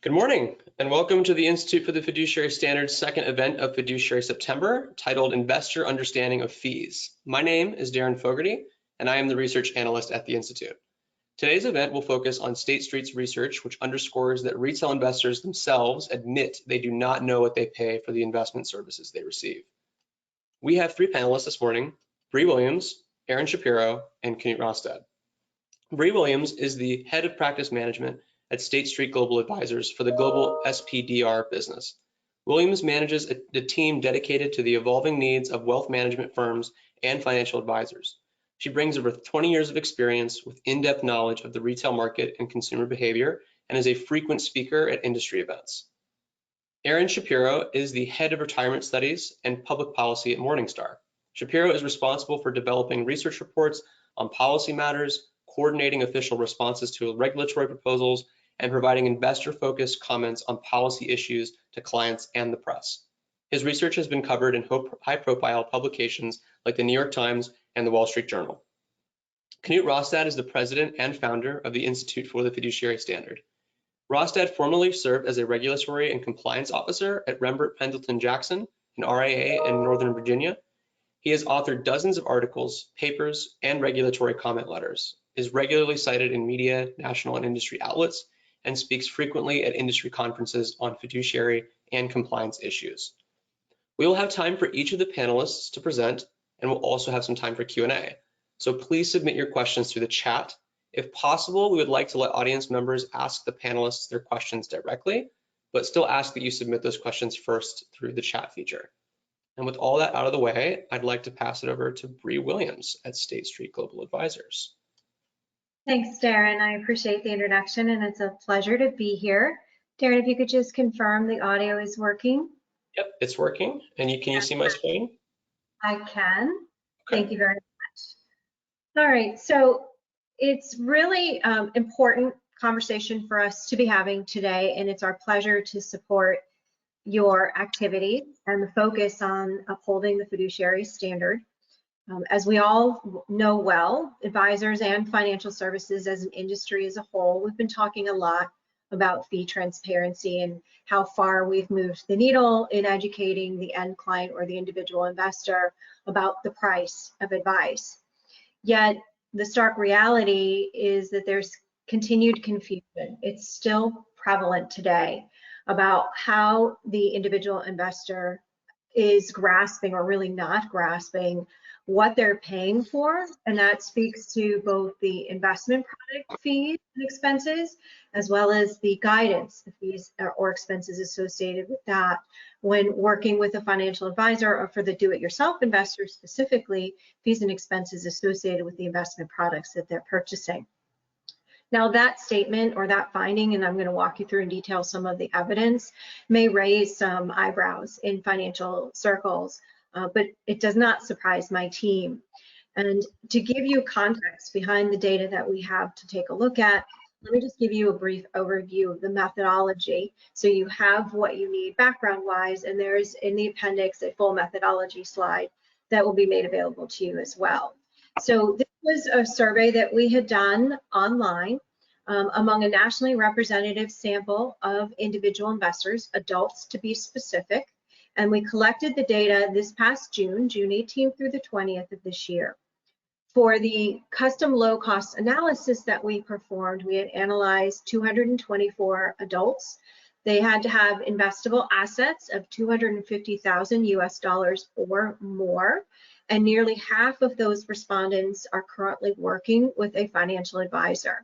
Good morning, and welcome to the Institute for the Fiduciary Standards second event of Fiduciary September, titled Investor Understanding of Fees. My name is Darren Fogarty, and I am the research analyst at the Institute. Today's event will focus on State Street's research, which underscores that retail investors themselves admit they do not know what they pay for the investment services they receive. We have three panelists this morning: Brie Williams, Aron Szapiro, and Knut Rostad. Brie Williams is the head of practice management at State Street Global Advisors for the global SPDR business. Williams manages the team dedicated to the evolving needs of wealth management firms and financial advisors. She brings over 20 years of experience with in-depth knowledge of the retail market and consumer behavior, and is a frequent speaker at industry events. Aron Szapiro is the head of retirement studies and public policy at Morningstar. Szapiro is responsible for developing research reports on policy matters, coordinating official responses to regulatory proposals, and providing investor-focused comments on policy issues to clients and the press. His research has been covered in high-profile publications like the New York Times and the Wall Street Journal. Knut Rostad is the president and founder of the Institute for the Fiduciary Standard. Rostad formerly served as a regulatory and compliance officer at Rembert Pendleton Jackson, an RIA in Northern Virginia. He has authored dozens of articles, papers, and regulatory comment letters, is regularly cited in media, national, and industry outlets, and speaks frequently at industry conferences on fiduciary and compliance issues. We will have time for each of the panelists to present, and we'll also have some time for Q&A. So please submit your questions through the chat. If possible, we would like to let audience members ask the panelists their questions directly, but still ask that you submit those questions first through the chat feature. And with all that out of the way, I'd like to pass it over to Brie Williams at State Street Global Advisors. Thanks, Darren. I appreciate the introduction, and it's a pleasure to be here. Darren, if you could just confirm the audio is working. Yep, it's working. And can you see my screen? I can. Okay. Thank you very much. All right, so it's really important conversation for us to be having today, and it's our pleasure to support your activity and the focus on upholding the fiduciary standard. As we all know well, advisors and financial services as an industry as a whole, we've been talking a lot about fee transparency and how far we've moved the needle in educating the end client or the individual investor about the price of advice. Yet the stark reality is that there's continued confusion. It's still prevalent today about how the individual investor is grasping or really not grasping what they're paying for, and that speaks to both the investment product fees and expenses, as well as the guidance, the fees or expenses associated with that when working with a financial advisor, or for the do-it-yourself investor specifically, fees and expenses associated with the investment products that they're purchasing. Now, that statement or that finding, and I'm going to walk you through in detail some of the evidence, may raise some eyebrows in financial circles, but it does not surprise my team. And to give you context behind the data that we have to take a look at, let me just give you a brief overview of the methodology so you have what you need background-wise, and there's in the appendix a full methodology slide that will be made available to you as well. So this was a survey that we had done online among a nationally representative sample of individual investors, adults to be specific, and we collected the data this past June 18th through the 20th of this year. For the custom low-cost analysis that we performed, we had analyzed 224 adults. They had to have investable assets of $250,000 US or more, and nearly half of those respondents are currently working with a financial advisor.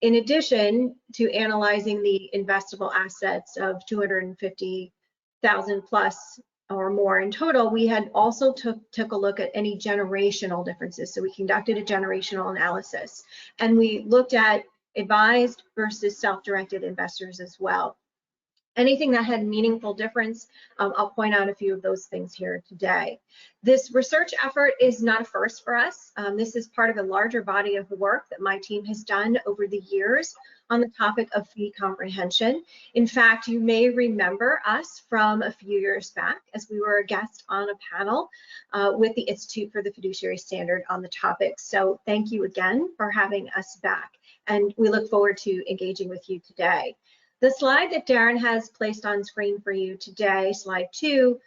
In addition to analyzing the investable assets of $250,000 plus or more in total, we had also took a look at any generational differences. So we conducted a generational analysis, and we looked at advised versus self-directed investors as well. Anything that had meaningful difference, I'll point out a few of those things here today. This research effort is not a first for us. This is part of a larger body of work that my team has done over the years on the topic of fee comprehension. In fact, you may remember us from a few years back as we were a guest on a panel with the Institute for the Fiduciary Standard on the topic. So thank you again for having us back, and we look forward to engaging with you today. The slide that Darren has placed on screen for you today, slide 2,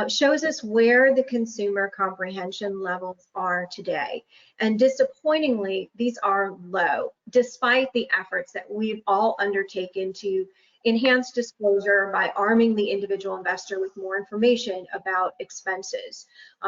shows us where the consumer comprehension levels are today. And disappointingly, these are low, despite the efforts that we've all undertaken to enhance disclosure by arming the individual investor with more information about expenses.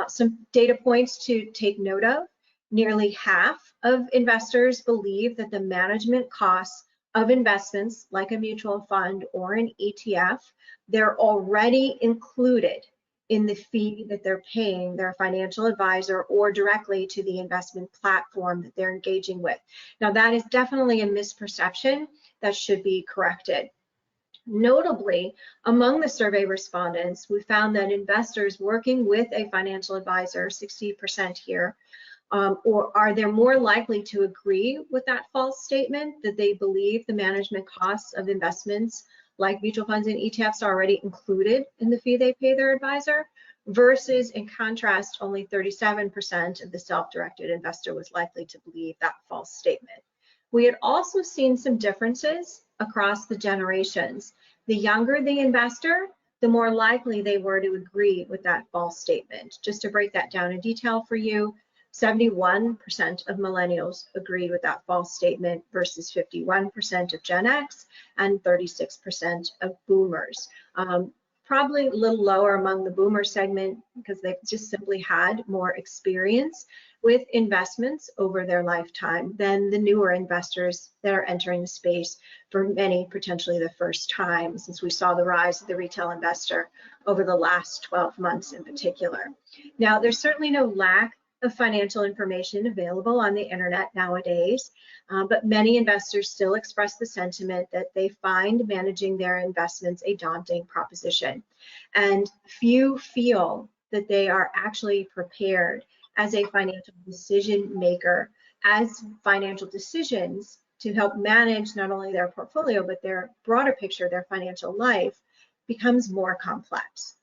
Some data points to take note of: nearly half of investors believe that the management costs of investments like a mutual fund or an ETF, they're already included in the fee that they're paying their financial advisor or directly to the investment platform that they're engaging with. Now, that is definitely a misperception that should be corrected. Notably, among the survey respondents, we found that investors working with a financial advisor, 60% here, or are they more likely to agree with that false statement that they believe the management costs of investments like mutual funds and ETFs are already included in the fee they pay their advisor, versus, in contrast, only 37% of the self-directed investor was likely to believe that false statement. We had also seen some differences across the generations. The younger the investor, the more likely they were to agree with that false statement. Just to break that down in detail for you, 71% of millennials agreed with that false statement versus 51% of Gen X and 36% of boomers. Probably a little lower among the boomer segment because they've just simply had more experience with investments over their lifetime than the newer investors that are entering the space, for many potentially the first time, since we saw the rise of the retail investor over the last 12 months in particular. Now, there's certainly no lack of financial information available on the internet nowadays, but many investors still express the sentiment that they find managing their investments a daunting proposition, and few feel that they are actually prepared as a financial decision maker, as financial decisions to help manage not only their portfolio but their broader picture, their financial life, becomes more complex.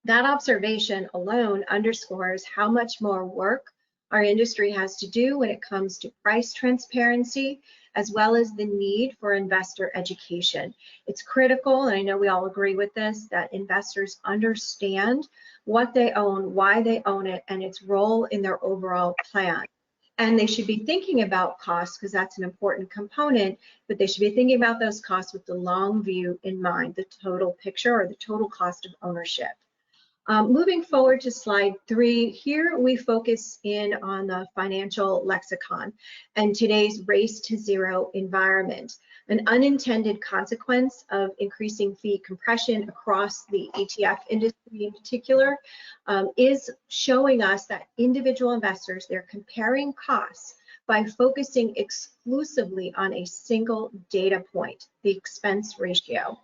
That observation alone underscores how much more work our industry has to do when it comes to price transparency, as well as the need for investor education. It's critical, and I know we all agree with this, that investors understand what they own, why they own it, and its role in their overall plan. And they should be thinking about costs, because that's an important component, but they should be thinking about those costs with the long view in mind, the total picture or the total cost of ownership. Moving forward to slide 3, here we focus in on the financial lexicon and today's race to zero environment. An unintended consequence of increasing fee compression across the ETF industry in particular is showing us that individual investors, they're comparing costs by focusing exclusively on a single data point, the expense ratio.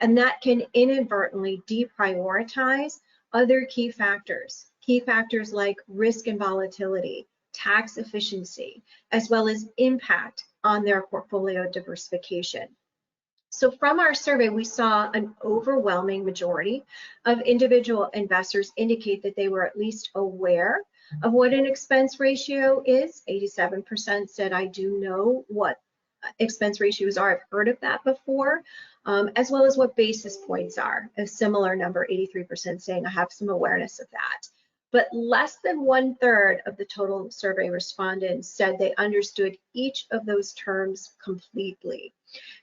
And that can inadvertently deprioritize other key factors like risk and volatility, tax efficiency, as well as impact on their portfolio diversification. So from our survey, we saw an overwhelming majority of individual investors indicate that they were at least aware of what an expense ratio is. 87% said, I do know what expense ratios are, I've heard of that before, as well as what basis points are. A similar number, 83%, saying I have some awareness of that. But less than 1/3 of the total survey respondents said they understood each of those terms completely.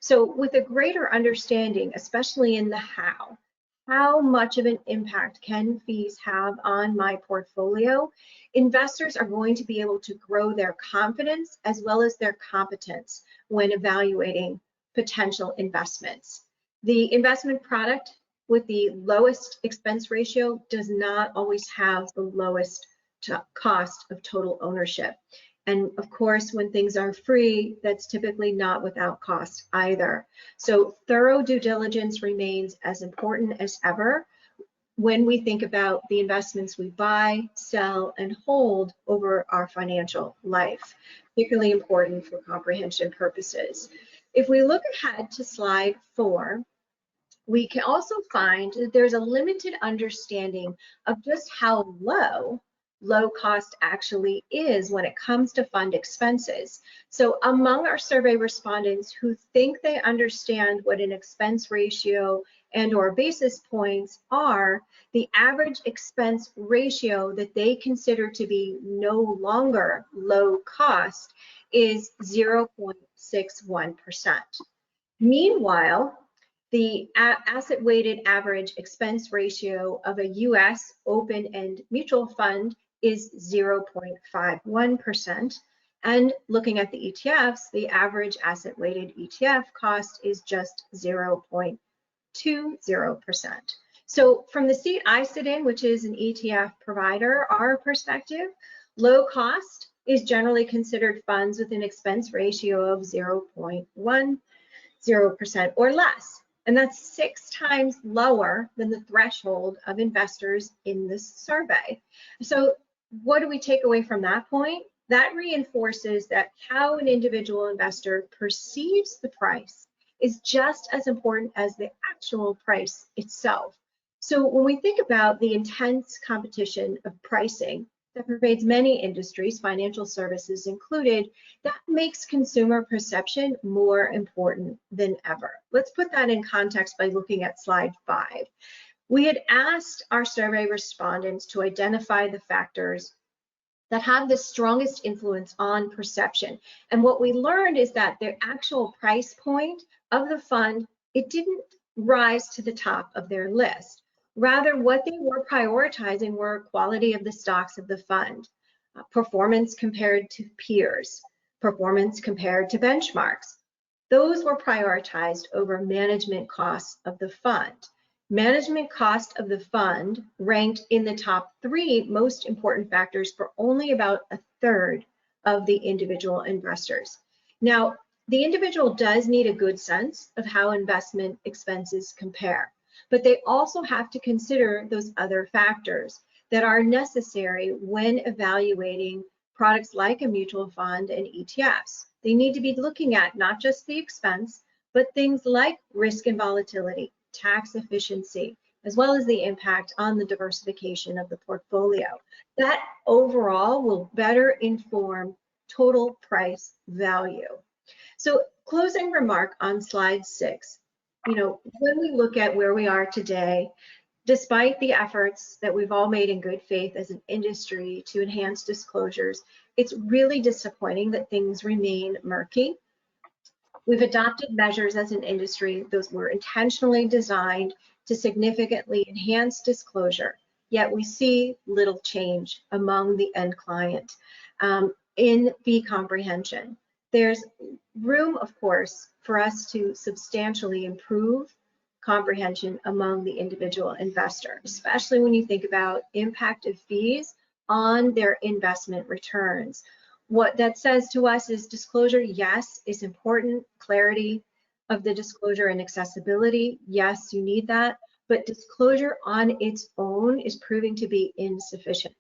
So with a greater understanding, especially in the how much of an impact can fees have on my portfolio, investors are going to be able to grow their confidence as well as their competence when evaluating potential investments. The investment product with the lowest expense ratio does not always have the lowest cost of total ownership. And of course, when things are free, that's typically not without cost either. So thorough due diligence remains as important as ever when we think about the investments we buy, sell, and hold over our financial life, particularly important for comprehension purposes. If we look ahead to slide 4, we can also find that there's a limited understanding of just how low low cost actually is when it comes to fund expenses. So among our survey respondents who think they understand what an expense ratio and or basis points are, the average expense ratio that they consider to be no longer low cost is 0.61%. Meanwhile, the asset-weighted average expense ratio of a U.S. open-end mutual fund is 0.51%. And looking at the ETFs, the average asset-weighted ETF cost is just 0.20%. So from the seat I sit in, which is an ETF provider, our perspective, low cost is generally considered funds with an expense ratio of 0.10% or less. And that's 6 times lower than the threshold of investors in this survey. So what do we take away from that point? That reinforces that how an individual investor perceives the price is just as important as the actual price itself. So when we think about the intense competition of pricing that pervades many industries, financial services included, that makes consumer perception more important than ever. Let's put that in context by looking at slide 5. We had asked our survey respondents to identify the factors that have the strongest influence on perception. And what we learned is that the actual price point of the fund, it didn't rise to the top of their list. Rather, what they were prioritizing were quality of the stocks of the fund, performance compared to peers, performance compared to benchmarks. Those were prioritized over management costs of the fund. Management cost of the fund ranked in the top 3 most important factors for only about a third of the individual investors. Now, the individual does need a good sense of how investment expenses compare, but they also have to consider those other factors that are necessary when evaluating products like a mutual fund and ETFs. They need to be looking at not just the expense, but things like risk and volatility, tax efficiency, as well as the impact on the diversification of the portfolio. That overall will better inform total price value. So closing remark on slide 6, when we look at where we are today, despite the efforts that we've all made in good faith as an industry to enhance disclosures, it's really disappointing that things remain murky. We've adopted measures as an industry. Those were intentionally designed to significantly enhance disclosure, yet we see little change among the end client in fee comprehension. There's room, of course, for us to substantially improve comprehension among the individual investor, especially when you think about impact of fees on their investment returns. What that says to us is disclosure, yes, is important. Clarity of the disclosure and accessibility, yes, you need that, but disclosure on its own is proving to be insufficient.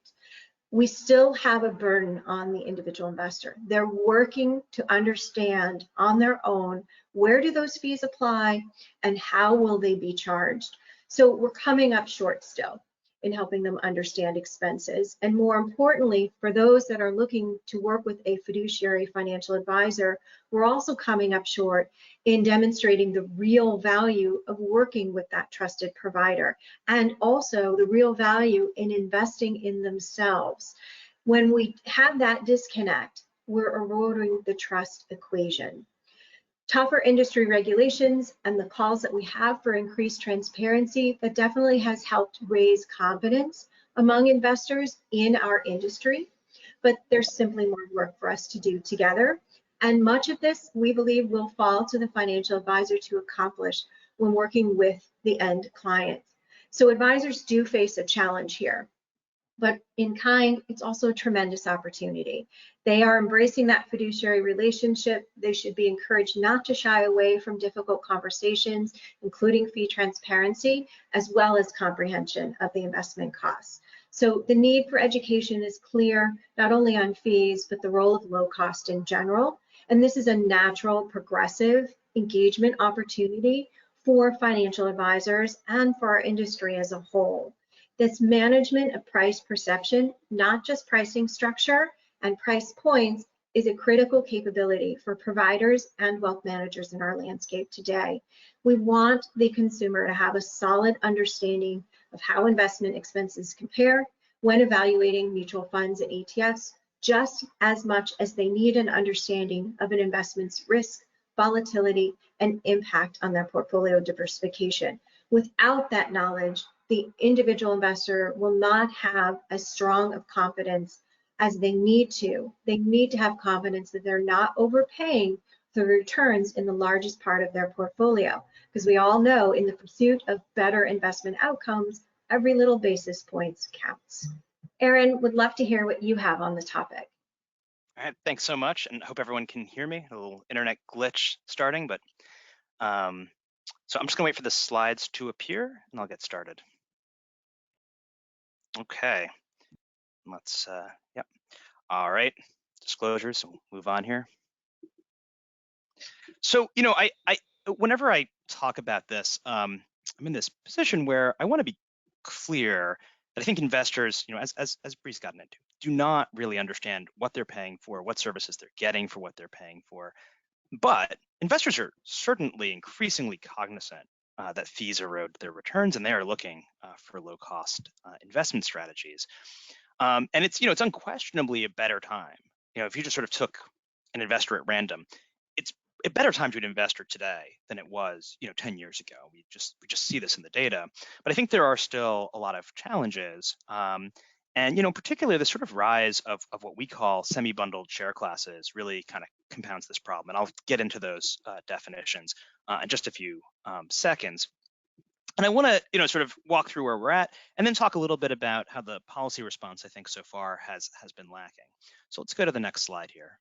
We still have a burden on the individual investor. They're working to understand on their own, where do those fees apply and how will they be charged? So we're coming up short still in helping them understand expenses. And more importantly, for those that are looking to work with a fiduciary financial advisor, we're also coming up short in demonstrating the real value of working with that trusted provider, and also the real value in investing in themselves. When we have that disconnect, we're eroding the trust equation. Tougher industry regulations and the calls that we have for increased transparency, that definitely has helped raise confidence among investors in our industry, but there's simply more work for us to do together. And much of this, we believe, will fall to the financial advisor to accomplish when working with the end client. So advisors do face a challenge here, but in kind, it's also a tremendous opportunity. They are embracing that fiduciary relationship. They should be encouraged not to shy away from difficult conversations, including fee transparency, as well as comprehension of the investment costs. So the need for education is clear, not only on fees, but the role of low cost in general. And this is a natural, progressive engagement opportunity for financial advisors and for our industry as a whole. This management of price perception, not just pricing structure and price points, is a critical capability for providers and wealth managers in our landscape today. We want the consumer to have a solid understanding of how investment expenses compare when evaluating mutual funds and ETFs, just as much as they need an understanding of an investment's risk, volatility, and impact on their portfolio diversification. Without that knowledge, the individual investor will not have as strong of confidence as they need to. They need to have confidence that they're not overpaying for returns in the largest part of their portfolio, because we all know in the pursuit of better investment outcomes, every little basis points counts. Aron, would love to hear what you have on the topic. All right, thanks so much, and hope everyone can hear me. A little internet glitch starting, but so I'm just gonna wait for the slides to appear, and I'll get started. Okay, let's, yep. All right, disclosures, so we'll move on here. So, you know, whenever I talk about this, I'm in this position where I wanna be clear that I think investors, you know, as Brie's gotten into, do not really understand what they're paying for, what services they're getting for what they're paying for. But investors are certainly increasingly cognizant that fees erode their returns, and they are looking for low-cost investment strategies. And it's, you know, it's unquestionably a better time. You know, if you just sort of took an investor at random, it's a better time to an investor today than it was, you know, 10 years ago. We just see this in the data. But I think there are still a lot of challenges. And, you know, particularly the sort of rise of what we call semi-bundled share classes really kind of compounds this problem. And I'll get into those definitions in just a few seconds. And I want to, you know, sort of walk through where we're at and then talk a little bit about how the policy response, I think, so far has been lacking. So let's go to the next slide here.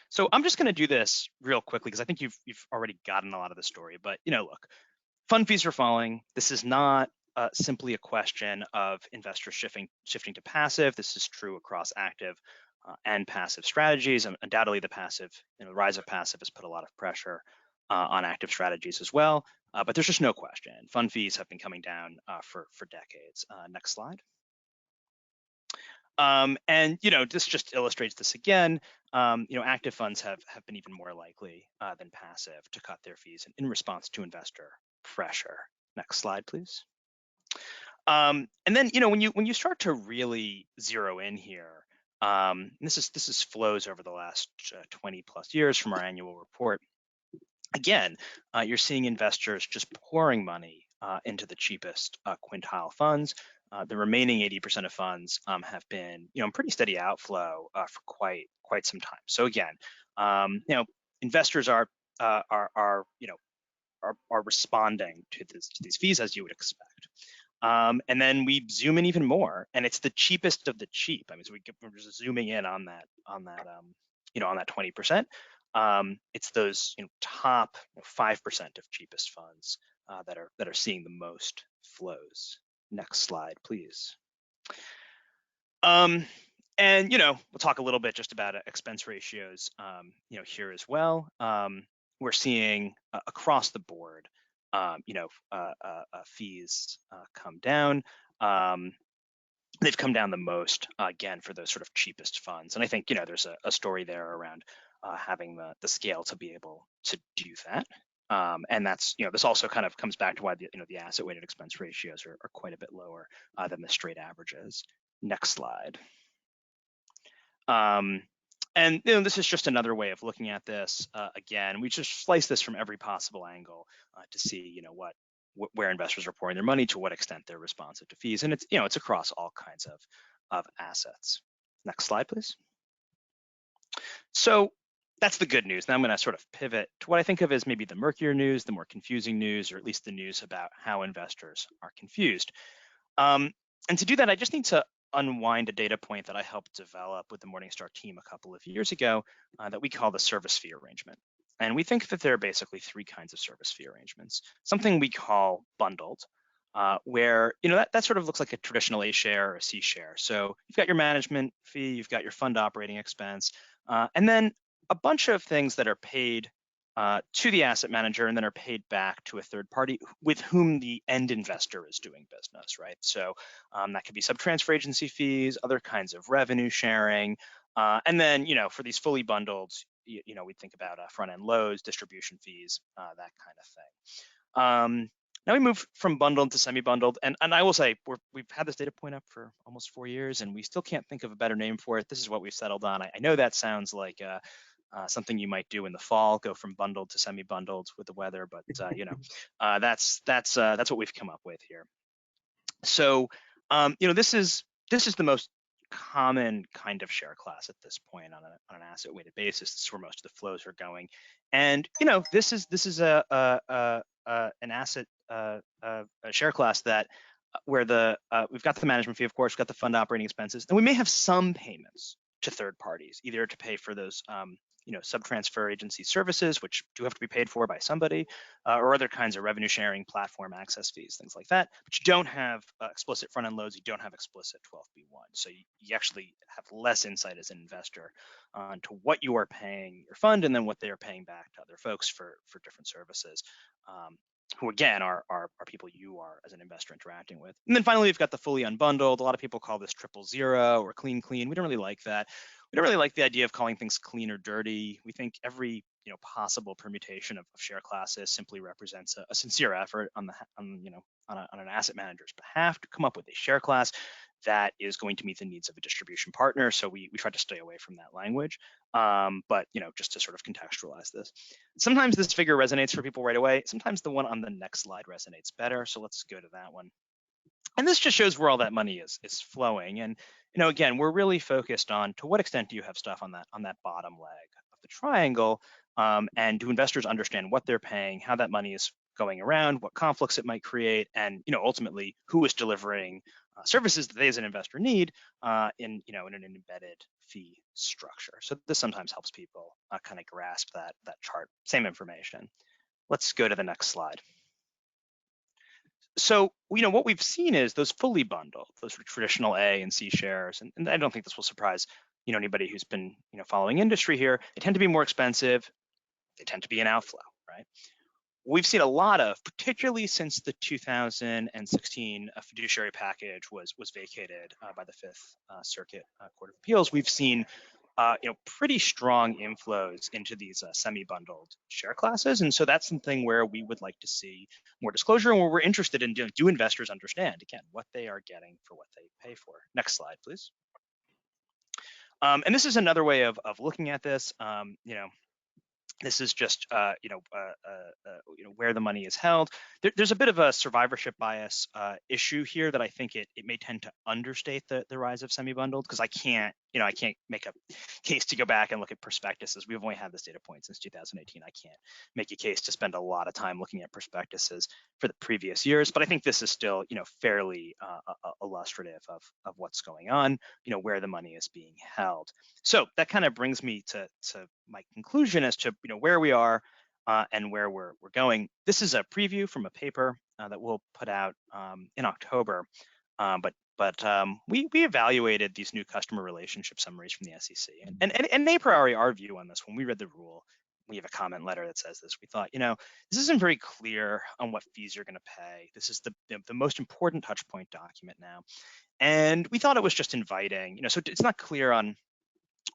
So I'm just going to do this real quickly because I think you've already gotten a lot of the story. But, you know, look, fund fees are falling. This is not simply a question of investors shifting to passive. This is true across active and passive strategies. Undoubtedly, the rise of passive has put a lot of pressure on active strategies as well. But there's just no question. Fund fees have been coming down for decades. Next slide. And, you know, this just illustrates this again. You know, active funds have been even more likely than passive to cut their fees in response to investor pressure. Next slide, please. And then, you know, when you start to really zero in here, this is flows over the last 20 plus years from our annual report. Again, you're seeing investors just pouring money into the cheapest quintile funds. The remaining 80% of funds have been, you know, pretty steady outflow for quite some time. So again, you know, investors are responding to these fees as you would expect. And then we zoom in even more, and it's the cheapest of the cheap. I mean, so we're just zooming in on that you know, on that 20%. It's those, you know, top 5% of cheapest funds that are seeing the most flows. Next slide, please. And, you know, we'll talk a little bit just about expense ratios, you know, here as well. We're seeing across the board, you know, fees come down. They've come down the most, again, for those sort of cheapest funds. And I think, you know, there's a story there around having the scale to be able to do that. And that's, you know, this also kind of comes back to why the asset weighted expense ratios are quite a bit lower than the straight averages. Next slide. And, you know, this is just another way of looking at this. Again, we just slice this from every possible angle to see, you know, where investors are pouring their money, to what extent they're responsive to fees, and it's, you know, it's across all kinds of assets. Next slide, please. So that's the good news. Now I'm going to sort of pivot to what I think of as maybe the murkier news, the more confusing news, or at least the news about how investors are confused. And to do that, I just need to unwind a data point that I helped develop with the Morningstar team a couple of years ago that we call the service fee arrangement. And we think that there are basically three kinds of service fee arrangements. Something we call bundled, where, you know, that sort of looks like a traditional A share or a C share. So you've got your management fee, you've got your fund operating expense, and then a bunch of things that are paid to the asset manager and then are paid back to a third party with whom the end investor is doing business, right? So that could be sub-transfer agency fees, other kinds of revenue sharing, and then for these fully bundled, we think about front-end loads, distribution fees, that kind of thing. Now we move from bundled to semi-bundled, and I will say we've had this data point up for almost 4 years, and we still can't think of a better name for it. This is what we've settled on. I know that sounds like something you might do in the fall, go from bundled to semi-bundled with the weather, but that's what we've come up with here. So this is the most common kind of share class at this point on an asset weighted basis. This is where most of the flows are going, and this is an asset a share class that where we've got the management fee, of course, we've got the fund operating expenses, and we may have some payments to third parties, either to pay for those sub-transfer agency services, which do have to be paid for by somebody, or other kinds of revenue sharing, platform access fees, things like that. But you don't have explicit front-end loads. You don't have explicit 12b1. So you actually have less insight as an investor to what you are paying your fund and then what they are paying back to other folks for different services, who again are people you are as an investor interacting with. And then finally, we've got the fully unbundled. A lot of people call this 000 or clean. We don't really like that. We don't really like the idea of calling things clean or dirty. We think every possible permutation of share classes simply represents a sincere effort on an asset manager's behalf to come up with a share class that is going to meet the needs of a distribution partner. So we try to stay away from that language. But just to sort of contextualize this, sometimes this figure resonates for people right away. Sometimes the one on the next slide resonates better. So let's go to that one. And this just shows where all that money is flowing. And again, we're really focused on to what extent do you have stuff on that bottom leg of the triangle, and do investors understand what they're paying, how that money is going around, what conflicts it might create, and ultimately who is delivering services that they as an investor need in an embedded fee structure. So this sometimes helps people kind of grasp that chart. Same information. Let's go to the next slide. So, what we've seen is those fully bundled, those traditional A and C shares, and I don't think this will surprise, anybody who's been, following industry here. They tend to be more expensive. They tend to be an outflow, right? We've seen a lot of, particularly since the 2016 fiduciary package was vacated by the Fifth Circuit Court of Appeals. We've seen pretty strong inflows into these semi-bundled share classes. And so that's something where we would like to see more disclosure, and where we're interested in do investors understand, again, what they are getting for what they pay for. Next slide, please. And this is another way of looking at this. This is just where the money is held. There's a bit of a survivorship bias issue here that I think it may tend to understate the rise of semi-bundled, because I can't make a case to go back and look at prospectuses. We've only had this data point since 2018. I can't make a case to spend a lot of time looking at prospectuses for the previous years, but I think this is still fairly illustrative of what's going on, where the money is being held. So that kind of brings me to my conclusion as to where we are and where we're going. This is a preview from a paper that we'll put out in October, but we evaluated these new customer relationship summaries from the SEC, and a priori our view on this, when we read the rule, we have a comment letter that says this. We thought, this isn't very clear on what fees you're going to pay. This is the most important touch point document now, and we thought it was just inviting. So it's not clear on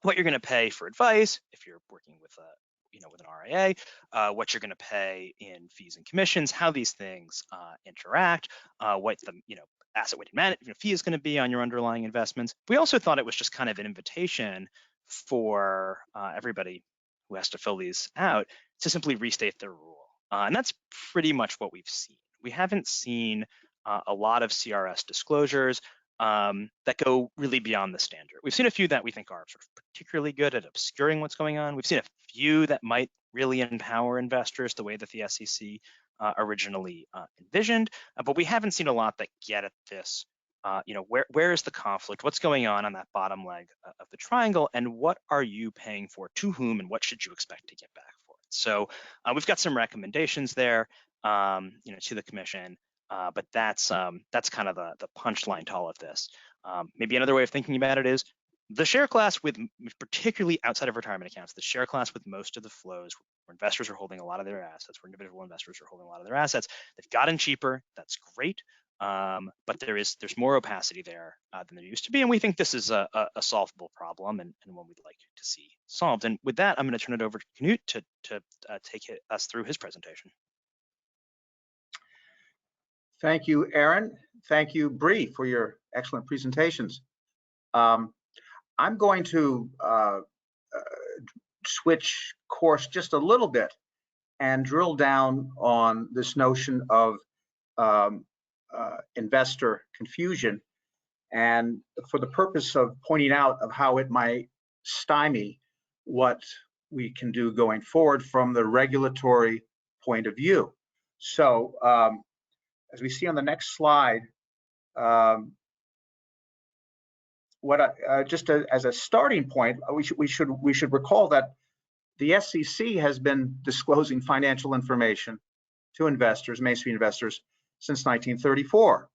what you're going to pay for advice if you're working with with an RIA, what you're going to pay in fees and commissions, how these things interact, what the asset weighted management fee is going to be on your underlying investments. We also thought it was just kind of an invitation for everybody who has to fill these out to simply restate the rule, and that's pretty much what we've seen. We haven't seen a lot of CRS disclosures that go really beyond the standard. We've seen a few that we think are sort of particularly good at obscuring what's going on. We've seen a few that might really empower investors the way that the SEC originally envisioned, but we haven't seen a lot that get at this. Where is the conflict? What's going on that bottom leg of the triangle, and what are you paying for to whom, and what should you expect to get back for it? So we've got some recommendations there, to the commission. But that's kind of the punchline to all of this. Maybe another way of thinking about it is The share class with, particularly outside of retirement accounts, the share class with most of the flows where investors are holding a lot of their assets, where individual investors are holding a lot of their assets, they've gotten cheaper. That's great. But there's more opacity there than there used to be. And we think this is a solvable problem and one we'd like to see solved. And with that, I'm going to turn it over to Knut to take us through his presentation. Thank you, Aaron. Thank you, Brie, for your excellent presentations. I'm going to switch course just a little bit and drill down on this notion of investor confusion, and for the purpose of pointing out of how it might stymie what we can do going forward from the regulatory point of view. So as we see on the next slide, as a starting point, we should recall that the SEC has been disclosing financial information to investors, Main Street investors, since 1934,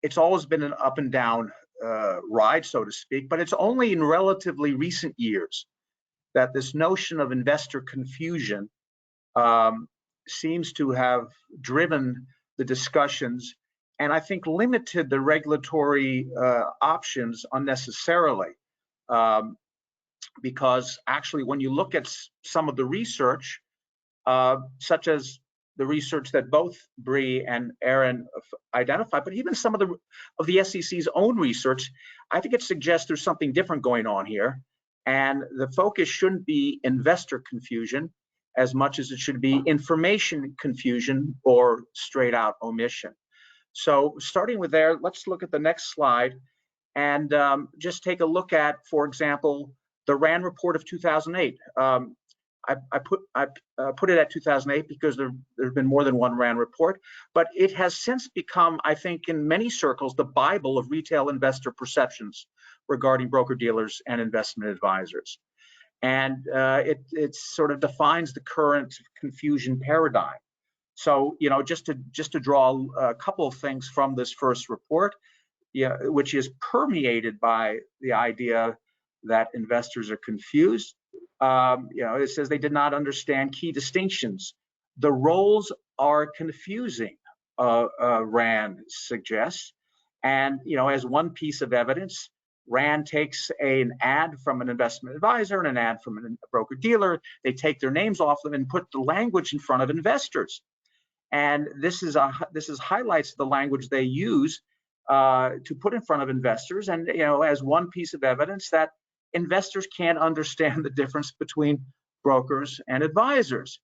it's always been an up and down ride, so to speak. But it's only in relatively recent years that this notion of investor confusion seems to have driven the discussions, and I think limited the regulatory options unnecessarily, because actually when you look at some of the research, such as the research that both Brie and Aaron identified, but even some of the SEC's own research, I think it suggests there's something different going on here, and the focus shouldn't be investor confusion as much as it should be information confusion or straight out omission. So starting with there, let's look at the next slide and just take a look at, for example, the RAND report of 2008. I put it at 2008 because there have been more than one RAND report, but it has since become, I think, in many circles, the Bible of retail investor perceptions regarding broker-dealers and investment advisors. And it sort of defines the current confusion paradigm. So, you know, just to draw a couple of things from this first report, which is permeated by the idea that investors are confused. It says they did not understand key distinctions. The roles are confusing, Rand suggests. And, as one piece of evidence, Rand takes an ad from an investment advisor and an ad from a broker dealer. They take their names off them and put the language in front of investors. And this highlights the language they use to put in front of investors. And, as one piece of evidence that investors can't understand the difference between brokers and advisors.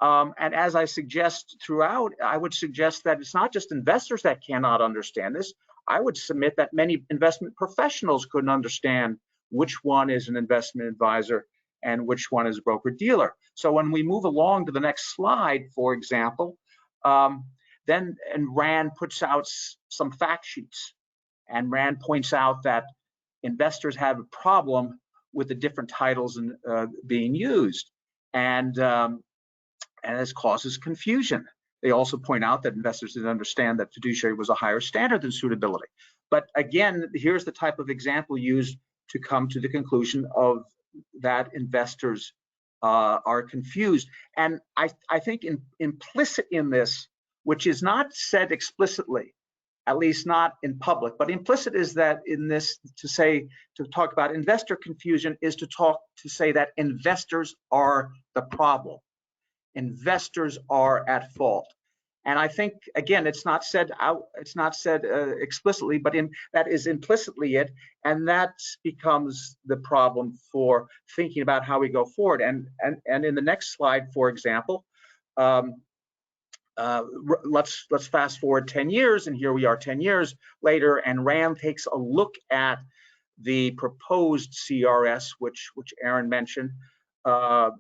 And as I suggest throughout, I would suggest that it's not just investors that cannot understand this. I would submit that many investment professionals couldn't understand which one is an investment advisor and which one is a broker-dealer. So when we move along to the next slide, for example, then Rand puts out some fact sheets, and Rand points out that investors have a problem with the different titles being used, and this causes confusion. They also point out that investors didn't understand that fiduciary was a higher standard than suitability. But again, here's the type of example used to come to the conclusion of that investors are confused. And I think implicit in this, which is not said explicitly, at least not in public, but implicit is that in this, to talk about investor confusion is to say that investors are the problem. Investors are at fault. And I think, again, it's not said explicitly, but that is implicitly it, and that becomes the problem for thinking about how we go forward. And in the next slide, for example, let's fast forward 10 years, and here we are 10 years later, and Rand takes a look at the proposed CRS, which Aaron mentioned, by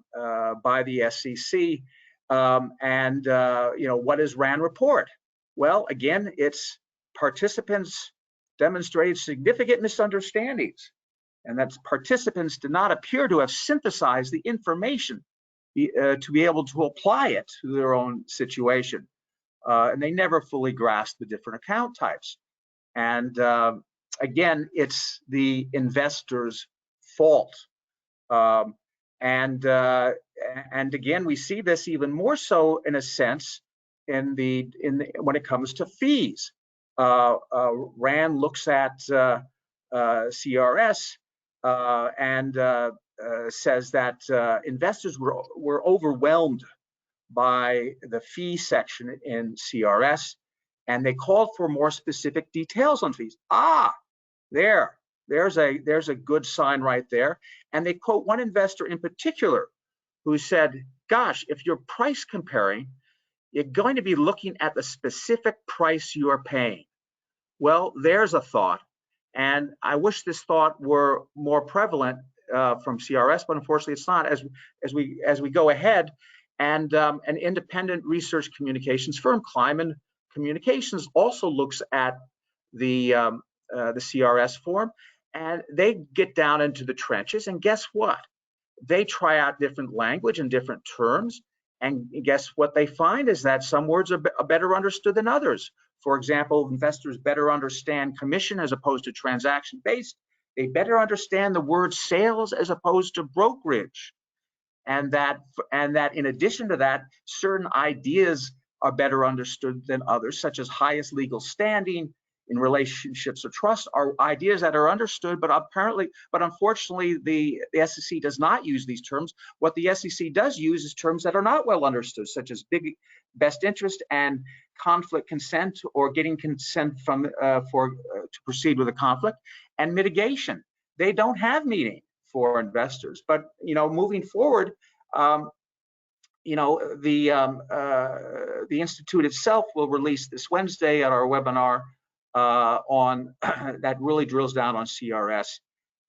the SEC. What does Rand report? Well, again, it's participants demonstrated significant misunderstandings, and that participants did not appear to have synthesized the information to be able to apply it to their own situation. And they never fully grasped the different account types. And again, it's the investor's fault. And again, we see this even more so in a sense when it comes to fees. Rand looks at CRS and says that investors were overwhelmed by the fee section in CRS, and they called for more specific details on fees. There's a good sign right there. And they quote one investor in particular who said, gosh, if you're price comparing, you're going to be looking at the specific price you are paying. Well, there's a thought. And I wish this thought were more prevalent from CRS, but unfortunately it's not. As we go ahead, and an independent research communications firm, Kleiman Communications, also looks at the CRS form, and they get down into the trenches. And guess what? They try out different language and different terms. And guess what they find is that some words are better understood than others. For example, investors better understand commission as opposed to transaction-based. They better understand the word sales as opposed to brokerage. And that in addition to that, certain ideas are better understood than others, such as highest legal standing in relationships of trust, are ideas that are understood, but unfortunately, the SEC does not use these terms. What the SEC does use is terms that are not well understood, such as big best interest and conflict consent, or getting consent from to proceed with a conflict, and mitigation. They don't have meaning for investors. But moving forward, the Institute itself will release this Wednesday at our webinar on that really drills down on CRS.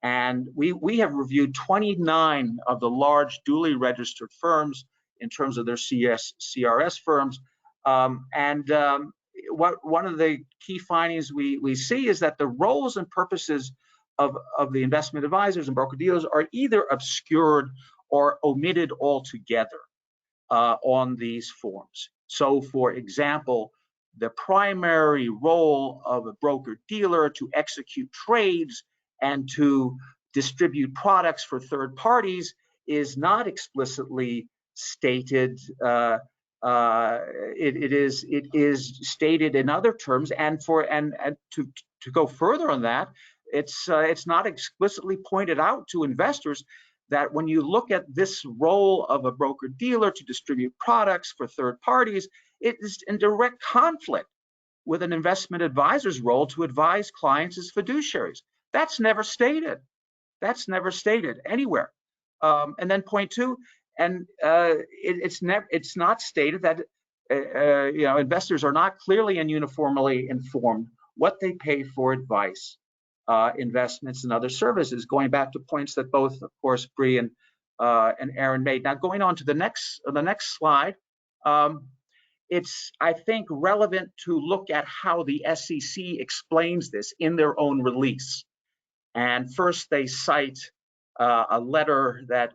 And we have reviewed 29 of the large duly registered firms in terms of their CRS firms. One of the key findings we see is that the roles and purposes of the investment advisors and broker dealers are either obscured or omitted altogether on these forms. So, for example, the primary role of a broker dealer to execute trades and to distribute products for third parties is not explicitly stated. It is stated in other terms, and to go further on that, it's not explicitly pointed out to investors that when you look at this role of a broker dealer to distribute products for third parties, it is in direct conflict with an investment advisor's role to advise clients as fiduciaries. That's never stated. That's never stated anywhere. And then point two, and it's not stated that investors are not clearly and uniformly informed what they pay for advice, investments, and other services. Going back to points that both, of course, Brie and Aron made. Now, going on to the next slide, it's, I think, relevant to look at how the SEC explains this in their own release. And first, they cite a letter that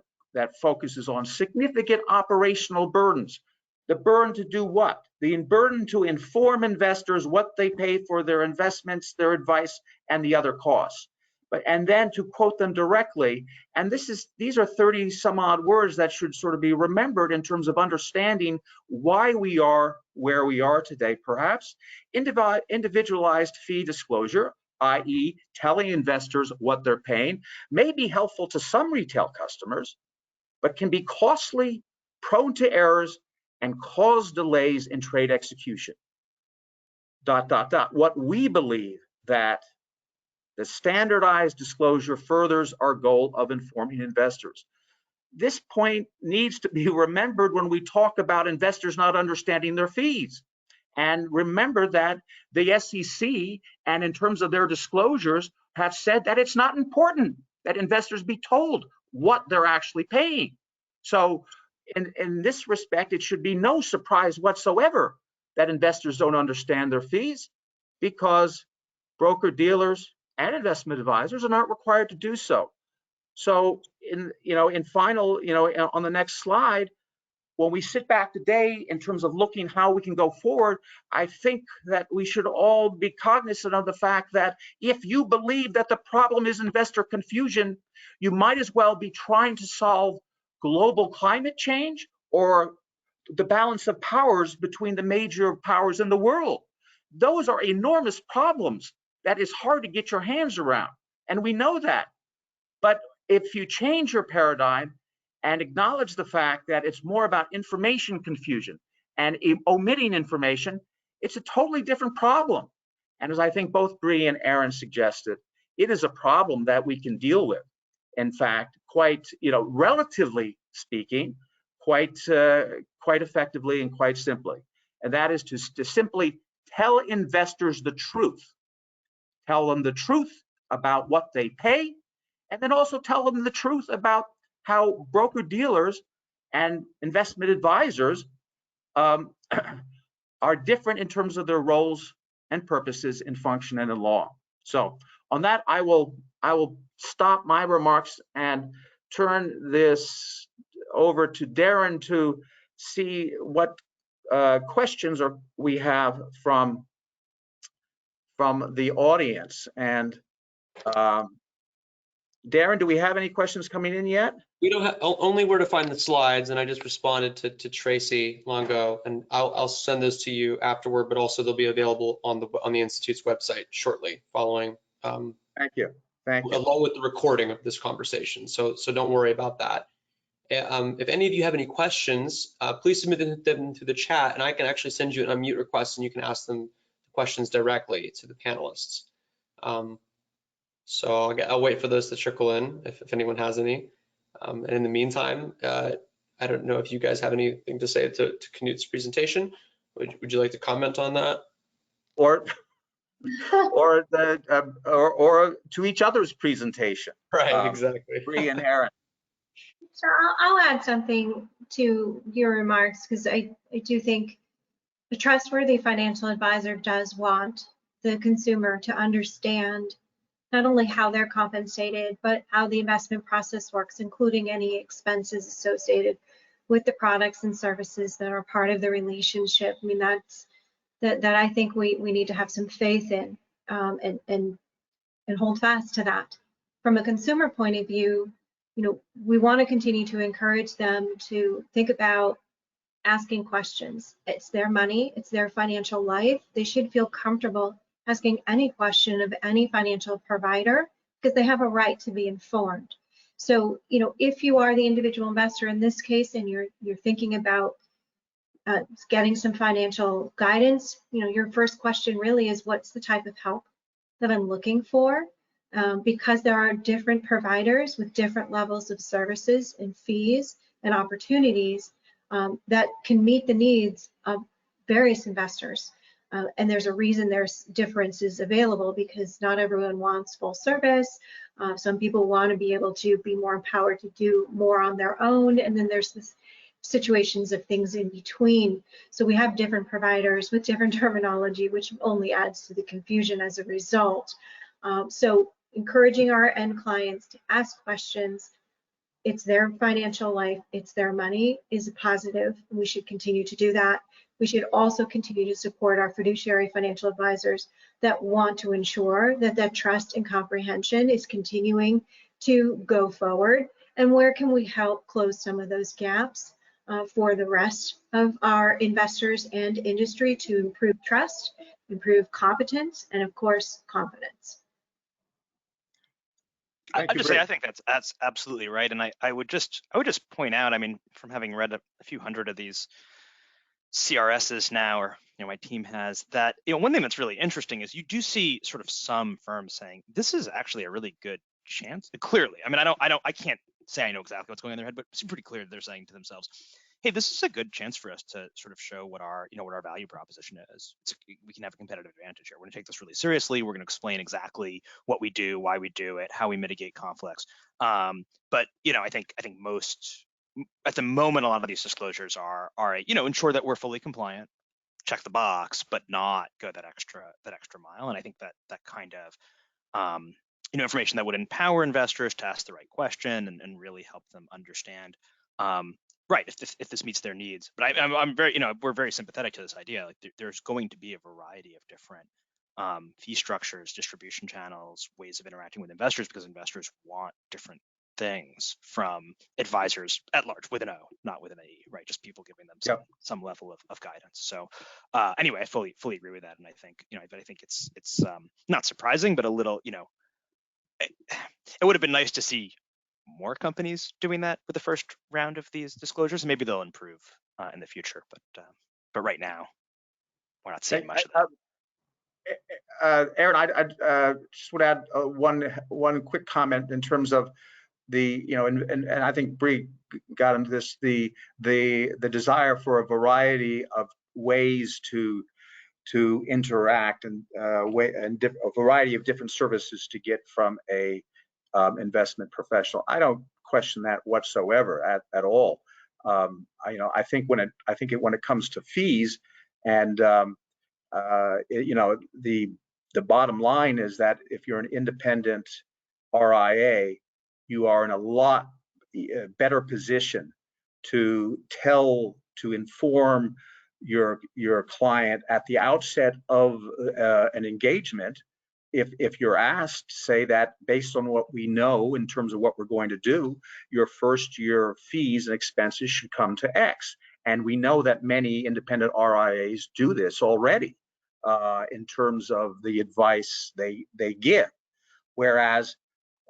focuses on significant operational burdens. The burden to do what? The burden to inform investors what they pay for their investments, their advice, and the other costs. And then to quote them directly, and these are 30 some odd words that should sort of be remembered in terms of understanding why we are where we are today, perhaps. Individualized fee disclosure, i.e. telling investors what they're paying, may be helpful to some retail customers, but can be costly, prone to errors, and cause delays in trade execution. ... What we believe that the standardized disclosure furthers our goal of informing investors. This point needs to be remembered when we talk about investors not understanding their fees. And remember that the SEC, and in terms of their disclosures, have said that it's not important that investors be told what they're actually paying. So in this respect, it should be no surprise whatsoever that investors don't understand their fees, because broker dealers and investment advisors are not required to do so. So on the next slide, when we sit back today in terms of looking how we can go forward, I think that we should all be cognizant of the fact that if you believe that the problem is investor confusion, you might as well be trying to solve global climate change or the balance of powers between the major powers in the world. Those are enormous problems that is hard to get your hands around, and we know that. But if you change your paradigm and acknowledge the fact that it's more about information confusion and omitting information, it's a totally different problem. And as I think both Brie and Aron suggested, it is a problem that we can deal with. In fact, quite, relatively speaking, quite effectively and quite simply. And that is to simply tell investors the truth. Tell them the truth about what they pay, and then also tell them the truth about how broker-dealers and investment advisors are different in terms of their roles and purposes in function and in law. So on that, I will stop my remarks and turn this over to Darren to see what questions we have from the audience. And Darren, do we have any questions coming in yet? We don't have, only where to find the slides, and I just responded to Tracy Longo, and I'll send those to you afterward, but also they'll be available on the Institute's website shortly following. Thank you. Along with the recording of this conversation, so don't worry about that. If any of you have any questions, please submit them through the chat, and I can actually send you an unmute request, and you can ask them questions directly to the panelists. So I'll wait for those to trickle in if anyone has any. And in the meantime, I don't know if you guys have anything to say to Knut's presentation. Would you like to comment on that? Or to each other's presentation. Right, exactly. Brie and Aron. So I'll add something to your remarks, because I do think a trustworthy financial advisor does want the consumer to understand not only how they're compensated, but how the investment process works, including any expenses associated with the products and services that are part of the relationship. I mean, that I think we need to have some faith in, and hold fast to that. From a consumer point of view, we want to continue to encourage them to think about asking questions. It's their money, it's their financial life. They should feel comfortable asking any question of any financial provider, because they have a right to be informed. So, if you are the individual investor in this case, and you're thinking about getting some financial guidance, your first question really is, what's the type of help that I'm looking for? Because there are different providers with different levels of services and fees and opportunities that can meet the needs of various investors. And there's a reason there's differences available, because not everyone wants full service. Some people want to be able to be more empowered to do more on their own. And then there's this situations of things in between. So we have different providers with different terminology, which only adds to the confusion as a result. So encouraging our end clients to ask questions. It's their financial life, it's their money, is a positive. We should continue to do that. We should also continue to support our fiduciary financial advisors that want to ensure that that trust and comprehension is continuing to go forward. And where can we help close some of those gaps for the rest of our investors and industry to improve trust, improve competence, and of course, confidence. I think that's absolutely right. And I would just point out, I mean, from having read a few hundred of these CRSs now, or my team has, that one thing that's really interesting is you do see sort of some firms saying this is actually a really good chance. Clearly, I mean, I can't say I know exactly what's going on in their head, but it's pretty clear that they're saying to themselves, hey, this is a good chance for us to sort of show what our value proposition is. We can have a competitive advantage here. We're going to take this really seriously. We're going to explain exactly what we do, why we do it, how we mitigate conflicts. But I think most at the moment, a lot of these disclosures are ensure that we're fully compliant, check the box, but not go that extra mile. And I think that kind of information that would empower investors to ask the right question and really help them understand right, if this meets their needs. But I'm very, we're very sympathetic to this idea. Like there's going to be a variety of different fee structures, distribution channels, ways of interacting with investors, because investors want different things from advisors at large, with an O, not with an AE, right? Just people giving them some level of guidance. So anyway, I fully agree with that, and I think but I think it's not surprising, but a little, it would have been nice to see more companies doing that with the first round of these disclosures. Maybe they'll improve in the future, but right now we're not seeing much of that. Aaron, I just would add one quick comment in terms of the, and I think Brie got into this, the desire for a variety of ways to interact and a variety of different services to get from a investment professional. I don't question that whatsoever at all. I think when it comes to fees, and the bottom line is that if you're an independent RIA, you are in a lot better position to inform your client at the outset of an engagement. If you're asked, say that based on what we know in terms of what we're going to do, your first year fees and expenses should come to X. And we know that many independent RIAs do this already in terms of the advice they give. Whereas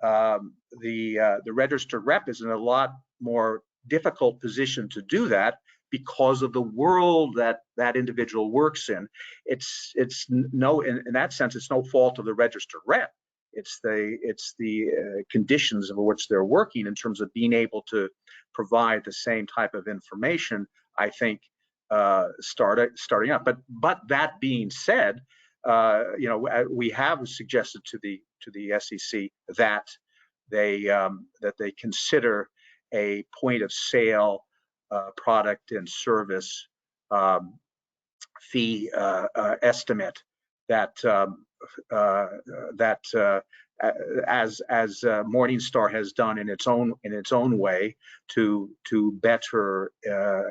the registered rep is in a lot more difficult position to do that because of the world that individual works in. It's no, in that sense, it's no fault of the registered rep. It's the conditions over which they're working in terms of being able to provide the same type of information, I think, starting up. But that being said, we have suggested to the SEC that they consider a point of sale product and service fee estimate that as Morningstar has done in its own way to better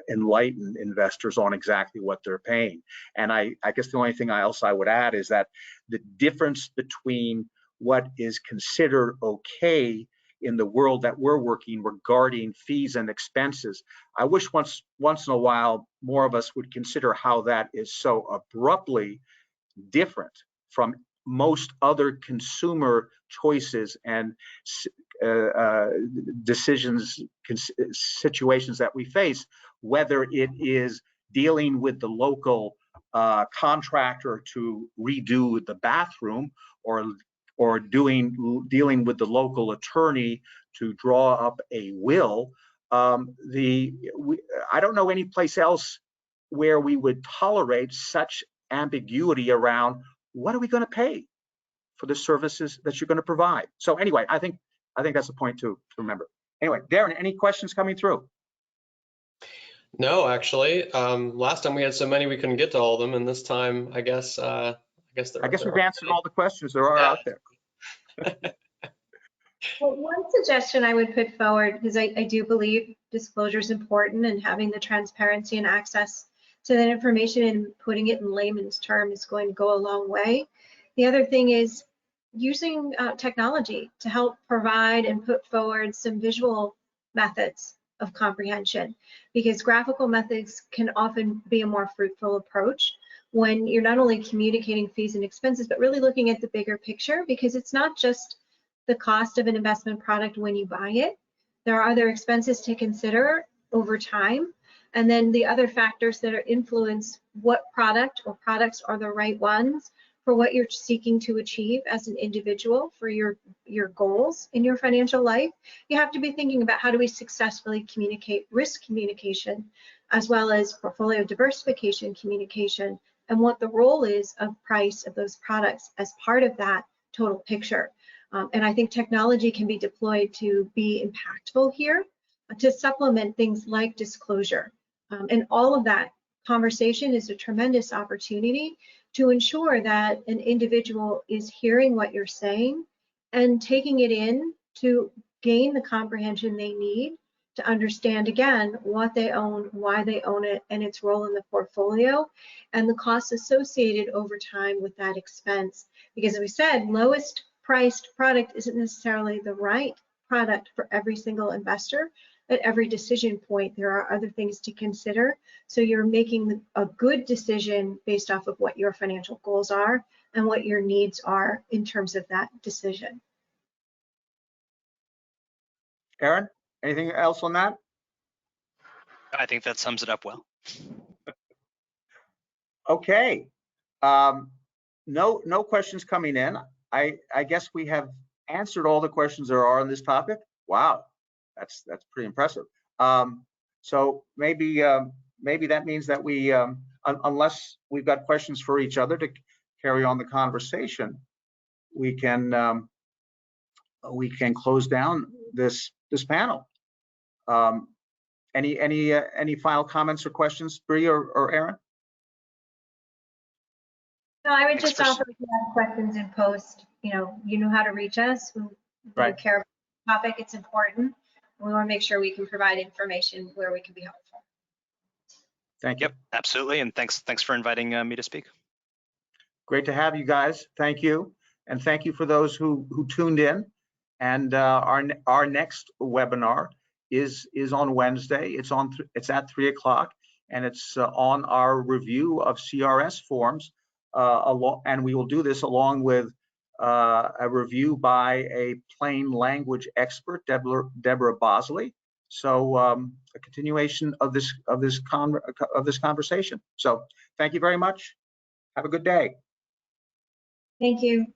enlighten investors on exactly what they're paying. And I guess the only thing else I would add is that the difference between what is considered okay in the world that we're working regarding fees and expenses, I wish once in a while more of us would consider how that is so abruptly different from most other consumer choices and decisions, situations that we face, whether it is dealing with the local contractor to redo the bathroom, or dealing with the local attorney to draw up a will. I don't know any place else where we would tolerate such ambiguity around what are we going to pay for the services that you're going to provide. So anyway, I think that's a point to remember. Anyway, Darren, any questions coming through? No, actually. Last time we had so many we couldn't get to all of them, and this time I guess we've answered all the questions there are out there. Well, one suggestion I would put forward, because I do believe disclosure is important, and having the transparency and access to that information and putting it in layman's terms is going to go a long way. The other thing is using technology to help provide and put forward some visual methods of comprehension, because graphical methods can often be a more fruitful approach when you're not only communicating fees and expenses, but really looking at the bigger picture, because it's not just the cost of an investment product when you buy it. There are other expenses to consider over time. And then the other factors that are influence what product or products are the right ones for what you're seeking to achieve as an individual for your goals in your financial life. You have to be thinking about how do we successfully communicate risk communication, as well as portfolio diversification communication, and what the role is of price of those products as part of that total picture. And I think technology can be deployed to be impactful here, to supplement things like disclosure. And all of that conversation is a tremendous opportunity to ensure that an individual is hearing what you're saying and taking it in to gain the comprehension they need to understand, again, what they own, why they own it, and its role in the portfolio, and the costs associated over time with that expense. Because as we said, lowest priced product isn't necessarily the right product for every single investor. At every decision point, there are other things to consider. So you're making a good decision based off of what your financial goals are and what your needs are in terms of that decision. Aron, anything else on that? I think that sums it up well. Okay. No questions coming in. I guess we have answered all the questions there are on this topic. Wow, that's pretty impressive. So maybe that means that we, unless we've got questions for each other to carry on the conversation, we can close down this panel. Any final comments or questions, Brie or Aron? No, I would just offer, if you have questions in post, you know how to reach us. We care about the topic, it's important. We want to make sure we can provide information where we can be helpful. Thank you. Yep, absolutely. And thanks for inviting me to speak. Great to have you guys. Thank you. And thank you for those who tuned in. And our next webinar is on Wednesday. It's at 3 o'clock, and it's on our review of CRS forms. And we will do this along with a review by a plain language expert, Deborah Bosley. So a continuation of this conversation. So thank you very much. Have a good day. Thank you.